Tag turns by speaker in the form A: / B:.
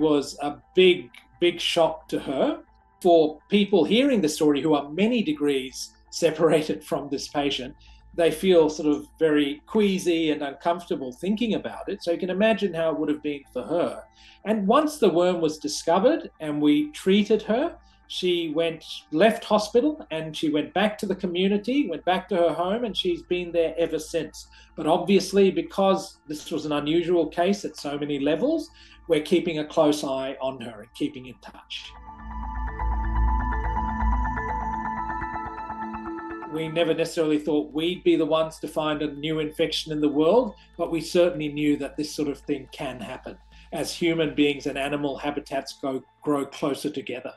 A: was a big, big shock to her. For people hearing the story who are many degrees separated from this patient, they feel sort of very queasy and uncomfortable thinking about it. So you can imagine how it would have been for her. And once the worm was discovered and we treated her, she left hospital and she went back to the community, went back to her home, and she's been there ever since. But obviously, because this was an unusual case at so many levels, we're keeping a close eye on her and keeping in touch. We never necessarily thought we'd be the ones to find a new infection in the world, but we certainly knew that this sort of thing can happen as human beings and animal habitats grow closer together.